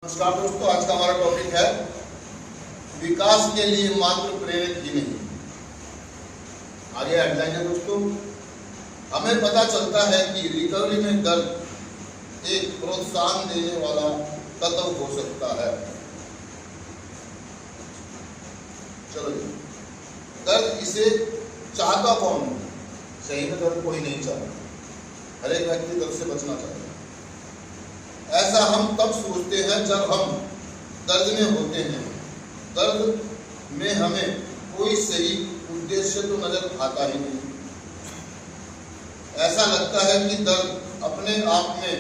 नमस्कार दोस्तों, आज का हमारा टॉपिक है विकास के लिए मात्र प्रेरित ही नहीं। आगे हेडलाइन है दोस्तों, हमें पता चलता है कि रिकवरी में दर्द एक प्रोत्साहन देने वाला तत्व हो सकता है। चलो जी, दर्द इसे चाहता कौन है? सही में दर्द कोई नहीं चाहता, हर एक व्यक्ति दर्द से बचना चाहता है। ऐसा हम तब सोचते हैं जब हम दर्द में होते हैं। दर्द में हमें कोई सही उद्देश्य तो नजर आता ही नहीं। ऐसा लगता है कि दर्द अपने आप में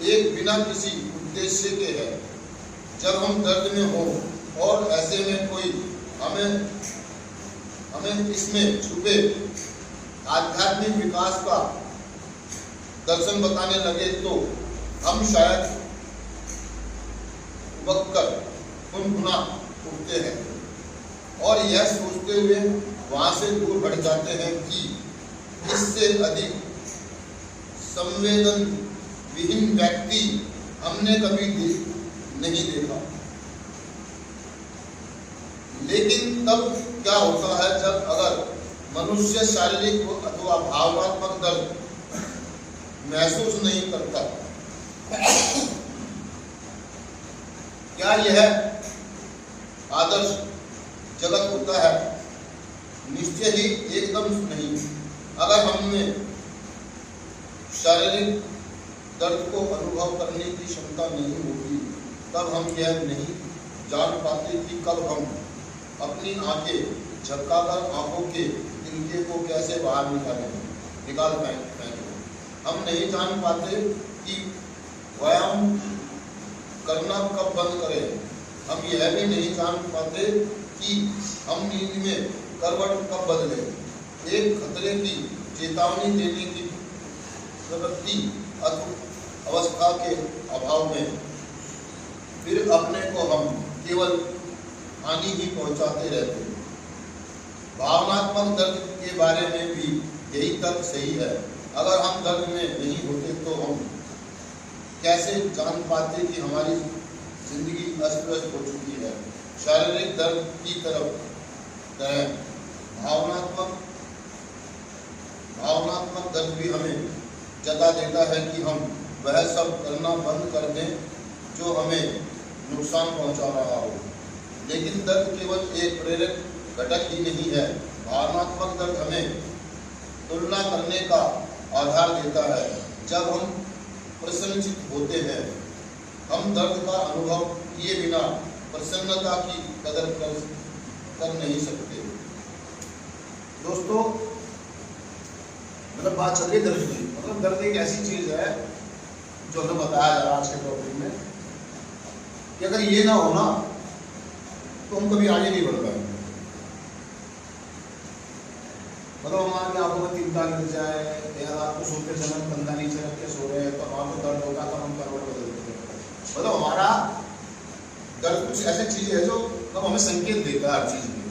एक बिना किसी उद्देश्य के है। जब हम दर्द में हो और ऐसे में कोई हमें इसमें छुपे आध्यात्मिक विकास का दर्शन बताने लगे तो हम शायद उबककर गुनगुना उठते हैं और यह सोचते हुए वहां से दूर हट जाते हैं कि इससे अधिक संवेदन विहीन व्यक्ति हमने कभी नहीं देखा। लेकिन तब क्या होता है जब अगर मनुष्य शारीरिक अथवा भावनात्मक दर्द महसूस नहीं करता? क्या यह आदर्श जगत होता है? निश्चय ही एकदम नहीं। अगर हमने शारीरिक दर्द को अनुभव करने की क्षमता नहीं होती तब हम यह नहीं जान पाते कि कब हम अपनी आंखें झपकाकर आंखों के तिनके को कैसे बाहर निकाल फेंकें। हम नहीं जान पाते कि व्यायाम करना कब बंद करें। हम यह भी नहीं जान पाते कि हम नींद में करवट कब बदलें। एक खतरे की चेतावनी देने की प्रवृत्ति अवस्था के अभाव में फिर अपने को हम केवल हानि ही पहुंचाते रहते हैं। भावनात्मक दर्द के बारे में भी यही तर्क सही है। अगर हम दर्द में नहीं होते तो हम कैसे जान पाते कि हमारी जिंदगी अस्त व्यस्त हो चुकी है। शारीरिक दर्द की तरह भावनात्मक दर्द भी हमें जता देता है कि हम वह सब करना बंद कर दें जो हमें नुकसान पहुंचा रहा हो। लेकिन दर्द केवल एक प्रेरक घटक ही नहीं है। भावनात्मक दर्द हमें तुलना करने का आधार देता है। जब हम प्रसन्नचित होते हैं हम दर्द का अनुभव किए बिना प्रसन्नता की कदर कर नहीं सकते। दोस्तों, मतलब बात चल रही दर्द की, मतलब दर्द एक ऐसी चीज है जो हमें बताया जा रहा है आज के टॉपिक में कि अगर ये ना हो ना तो हम कभी आगे नहीं बढ़ पाएंगे। मतलब हमारी आंखों में चिंता लग जाए या रात को सोते समय कंधा नीचे रख के सो रहे हैं तो वहां पर दर्द होगा तो हम करवट बदल देते हैं। मतलब हमारा दर्द कुछ ऐसी चीज है जो मतलब हमें संकेत देता है हर चीज में।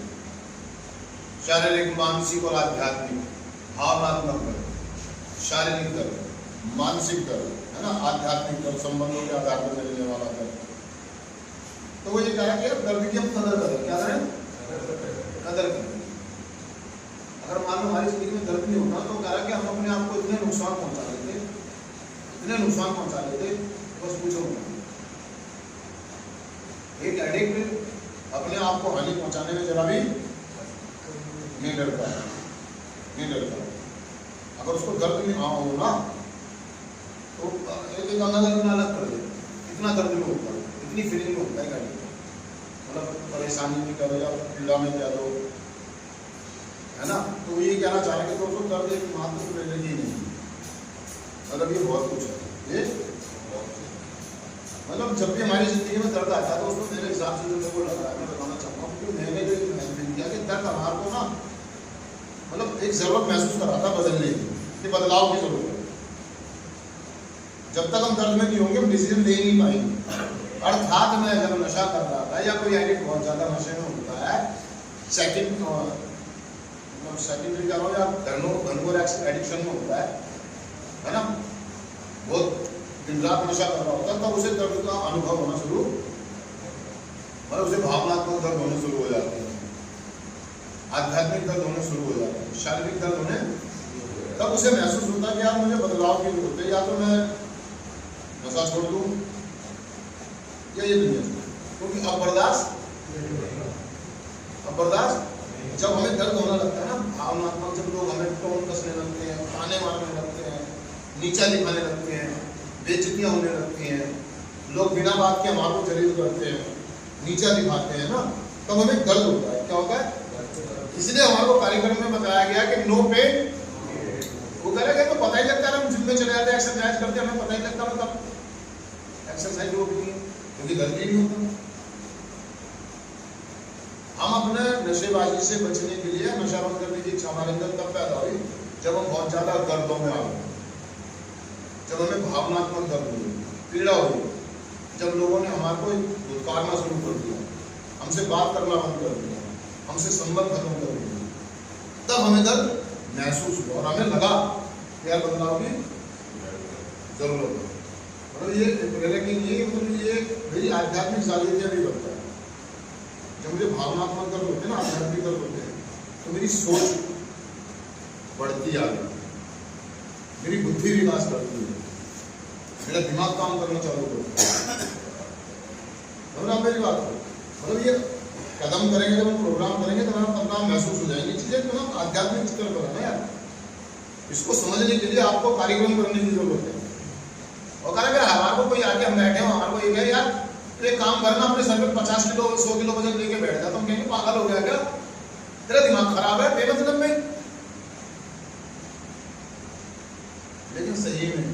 शारीरिक, मानसिक और आध्यात्मिक। भावनात्मक दर्द, शारीरिक दर्द, मानसिक दर्द है ना, आध्यात्मिक दर्द, संबंधों के आधार पर मिलने वाला दर्द। तो वो ये कह रहा है कि दर्द की हम कदर करें। क्या करें? कदर करें। अगर मान लो हमारी जिंदगी में दर्द नहीं होता तो कह रहा कि हम अपने आप को इतने नुकसान पहुंचा लेते बस पूछो नहीं। एक एडिक्ट अपने आप को हानि पहुंचाने में जरा भी नहीं डरता। अगर उसको दर्द में हो ना तो एक अंदर अलग कर दे, इतना दर्द में होता है, इतनी फीलिंग में होता है गाड़ी, मतलब परेशानी में कह दो या पीड़ा में कह दो, है ना। तो ये कहना चाह रहे हैं कि दोस्तों दर्द एक मात्र प्रेरक ही नहीं, मतलब ये बहुत कुछ है। ये मतलब जब भी हमारी जिंदगी में दर्द आता है तो उसको मेरे हिसाब से जो मेरे को लग रहा है मैं बताना चाहूँगा कि मैंने जो महसूस किया कि दर्द हमारे को ना मतलब एक जरूरत महसूस करा था बदलने की, बदलाव की जरूरत है। जब तक हम दर्द में नहीं होंगे हम डिसीजन ले नहीं पाएंगे। अर्थात मैं जब नशा कर रहा था या कोई एडिक्ट बहुत ज्यादा नशे में होता है, सेकेंडरी या घनघोर एडिक्शन में होता है ना, बहुत दिन रात नशा कर रहा होता है, तब उसे दर्द का अनुभव होना शुरू, मतलब उसे भावनात्मक दर्द होने शुरू हो जाते हैं, आध्यात्मिक दर्द होने शुरू हो जाते हैं, शारीरिक दर्द होने, तब उसे महसूस होता है कि यार मुझे बदलाव की जरूरत है, या तो मैं नशा छोड़ दूं या ये दुनिया छोड़, क्योंकि अब बर्दाश्त जब हमें दर्द होने लगता है ना भावनात्मक, जब लोग हमें टोन कसने लगते हैं, ताने मारने लगते हैं, नीचा दिखाने लगते हैं, बेइज्जतियां होने लगती हैं, लोग बिना बात के हमारे को जलील करते हैं, नीचा दिखाते हैं ना, तब हमें दर्द होता है। क्या होता है? इसलिए हमारे को कार्यक्रम में बताया गया कि नो पेन, वो कह रहे तो पता ही लगता है, हम जिम में चले जाते हैं, एक्सरसाइज करते हैं, हमें पता ही लगता है तब एक्सरसाइज होती है, क्योंकि दर्द ही नहीं होता। हम अपने नशेबाजी से बचने के लिए नशा बंद करने की इच्छा हमारे अंदर तब पैदा हुई जब हम बहुत ज्यादा दर्दों में आ गए, जब हमें भावनात्मक दर्द हुई, पीड़ा हुई, जब लोगों ने हमारे को धुतकारना शुरू कर दिया, हमसे बात करना बंद कर दिया, हमसे संबंध खत्म कर दिया, तब हमें दर्द महसूस हुआ और हमें लगा कि यार बदलाव की जरूरत है। मतलब ये लेकिन ये मेरी आध्यात्मिक सालियत नहीं बनता है। जब मुझे भावनात्मक दर्द होते हैं ना, आध्यात्मिक दर्द होते हैं, तो मेरी सोच बढ़ती आ गई, मेरी बुद्धि विकास करती है, मेरा दिमाग काम करना चालू करता है। मतलब मेरी बात है, मतलब ये कदम करेंगे, जब हम प्रोग्राम करेंगे तो हमें बदलाव महसूस हो जाएंगे। चीजें तो ना आध्यात्मिक स्तर पर है ना यार, इसको समझने के लिए आपको कार्यक्रम करने की जरूरत है। और कहा कि हमारे को कोई आके हम बैठे हो, हमारे को ये कहे यार तो एक काम करना, अपने सर पे 50 किलो 100 किलो वजन लेके बैठ जाता, हम कहेंगे पागल हो गया क्या, तेरा दिमाग खराब है बेमतलब में। लेकिन सही में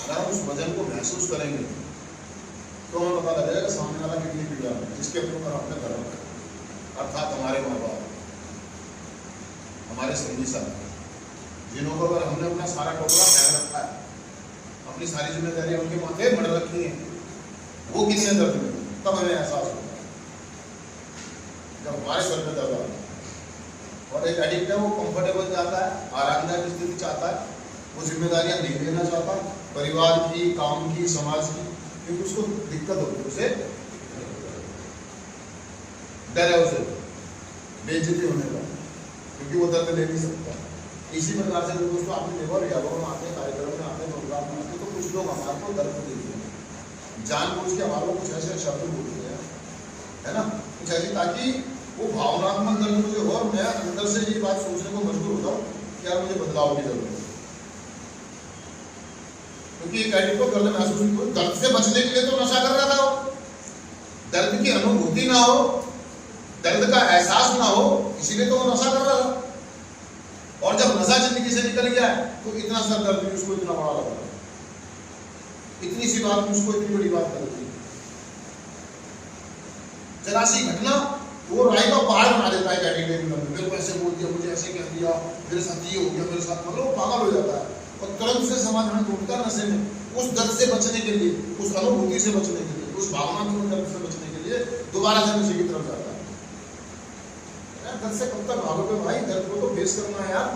अगर हम उस वजन को महसूस करेंगे तो हमें पता लगेगा कि सामने वाला कितनी पीड़ा है, जिसके ऊपर हमने धर्म अर्थात हमारे माँ बाप, हमारे संगी साथी, जिन्हों को अगर हमने अपना सारा टोकरा फेंक रखा है, अपनी सारी जिम्मेदारी उनके माथे मर रखी है, वो कितने दर्द में, तब हमें एहसास होता है जब हमारे सर में दर्द आता है। और एक एडिक्ट है, वो कंफर्टेबल चाहता है, आरामदायक स्थिति चाहता है, वो जिम्मेदारियां नहीं लेना चाहता परिवार की, काम की, समाज की, क्योंकि उसको दिक्कत होती है, उसे डर है, उसे बेइज्जती होने का, क्योंकि वो दर्द ले नहीं सकता। इसी प्रकार से दोस्तों आपने देखा, रियाबों में आते हैं, कार्यक्रम में आते हैं, प्रोग्राम में आते हैं, तो कुछ लोग हमारे को दर्द देते हैं, जानबूझ के हमारे को कुछ ऐसे शब्द बोलते हैं, है ना, कुछ ऐसी, ताकि वो भावनात्मक दर्द मुझे हो और मैं अंदर से ये बात सोचने को मजबूर होता हूँ कि यार मुझे बदलाव की जरूरत है। क्योंकि एक एडिक्ट को दर्द महसूस नहीं हो, दर्द से बचने के लिए तो नशा कर रहा था, दर्द की अनुभूति ना हो, दर्द का एहसास ना हो, इसीलिए तो वो नशा कर रहा था। और जब नशा जिंदगी से निकल गया है तो इतना सा दर्द भी उसको इतना बड़ा लगा, इतनी सी बात उसको इतनी बड़ी बात कर दी, जरा सी घटना वो राय का पहाड़ बना देता है एडिक्ट में। मेरे को ऐसे बोल दिया, मुझे ऐसे कह दिया, मेरे साथ ये हो गया, मेरे साथ, मतलब वो पागल हो जाता है और तुरंत से समाधान ढूंढता नशे में, उस दर्द से बचने के लिए, उस अनुभूति से बचने के लिए, उस भावनात्मक दर्द से बचने के लिए दोबारा से नशे की तरफ जाता है। दर्द से कब तक भागोगे भाई, दर्द को तो फेस करना है यार।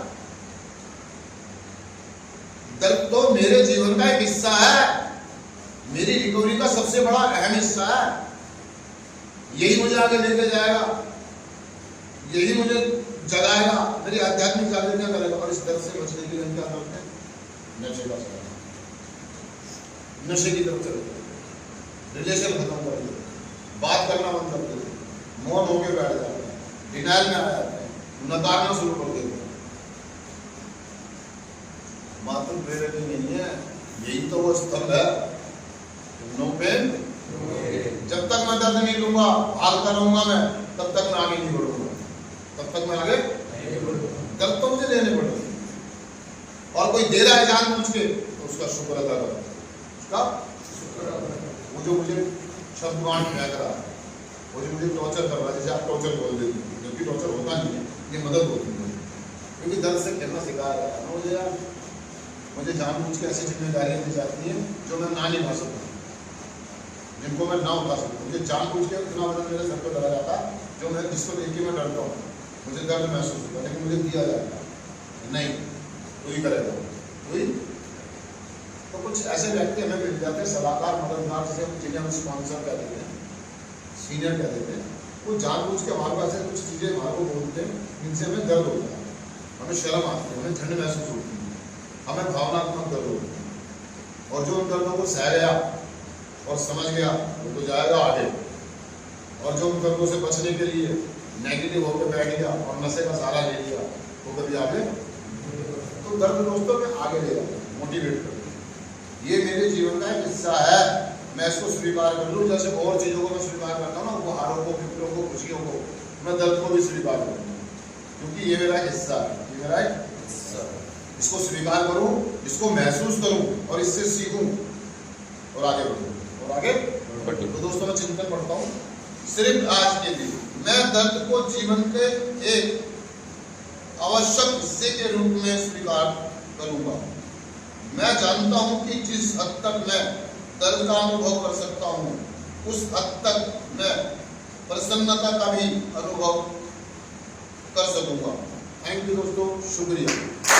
दर्द तो मेरे जीवन का एक हिस्सा है, मेरी रिकवरी का सबसे बड़ा अहम हिस्सा है, यही मुझे आगे लेके जाएगा, यही मुझे जगाएगा, मेरी आध्यात्मिक जागृति क्या करेगा। और इस दर्द से बचने के लिए हम क्या करते हैं, नशे का सहारा, नशे की तरफ चलते हैं, रिलेशन खत्म कर देते, बात करना बंद कर देते, मौन होकर बैठ जाते हैं, डिनाइल में आ जाते हैं, नकारना शुरू कर देते हैं। मात्र प्रेरक नहीं है, यही तो वो स्तंभ है, नो पेन। जब तक मैं दर्द नहीं लूंगा, भागता रहूंगा मैं, तब तक मैं आगे नहीं बढ़ूंगा, तब तक मैं आगे नहीं बढ़ूंगा। दर्द तो मुझे लेने पड़ेगा, और कोई दे रहा है जानबूझ के तो उसका शुक्र अदा करो, उसका वो जो मुझे शब्द बांट फेंक रहा है, वो जो मुझे टॉर्चर कर रहा है, जैसे आप टॉर्चर बोल देते हैं, जबकि टॉर्चर होता नहीं है, ये मदद होती है, क्योंकि दर्द से खेलना सिखा रहा है मुझे यार। मुझे जानबूझ के ऐसी जिम्मेदारियां दी जाती हैं जो मैं ना निभा सकूँ, जिनको मैं ना उठा सकूँ। मुझे जानबूझ के इतना वजन मेरे सर पर लगा जाता है जो मैं, जिसको देख के मैं डरता हूँ, मुझे दर्द महसूस होता है, लेकिन मुझे दिया जाता है नहीं, वही करेगा वही। तो तो कुछ ऐसे व्यक्ति हमें मिल जाते हैं, सलाहकार, मददगार, जिसे हम जिन्हें हम स्पॉन्सर कह देते हैं, सीनियर कह देते हैं। वो जानबूझ के हमारे पास कुछ चीज़ें हमारे को बोलते हैं जिनसे हमें दर्द होता है, हमें शर्म आती है, हमें ठंड महसूस होती है, हमें भावनात्मक दर्द होता है। और जो उन दर्दों को सह गया और समझ गया वो तो जाएगा आगे, और जो उन दर्दों से बचने के लिए नेगेटिव होकर बैठ गया और नशे का सहारा ले लिया वो कभी आगे। तो दर्द दोस्तों में आगे ले जाता है, मोटिवेट करता है। ये मेरे जीवन का एक हिस्सा है, मैं इसको स्वीकार कर लूँ। जैसे और चीज़ों को मैं स्वीकार करता हूँ ना, उपहारों को, फिक्रों को, खुशियों को, मैं दर्द को भी स्वीकार करूँ, क्योंकि ये मेरा हिस्सा है, ये मेरा एक हिस्सा है। इसको स्वीकार करूँ, इसको महसूस करूँ और इससे सीखूँ और आगे बढ़ूँ और आगे। तो दोस्तों मैं चिंतन पढ़ता हूँ सिर्फ आज के लिए। मैं दर्द को जीवन के एक आवश्यक हिस्से के रूप में स्वीकार करूंगा। मैं जानता हूं कि जिस हद तक मैं दर्द का अनुभव कर सकता हूं, उस हद तक मैं प्रसन्नता का भी अनुभव कर सकूंगा। थैंक यू दोस्तों, शुक्रिया।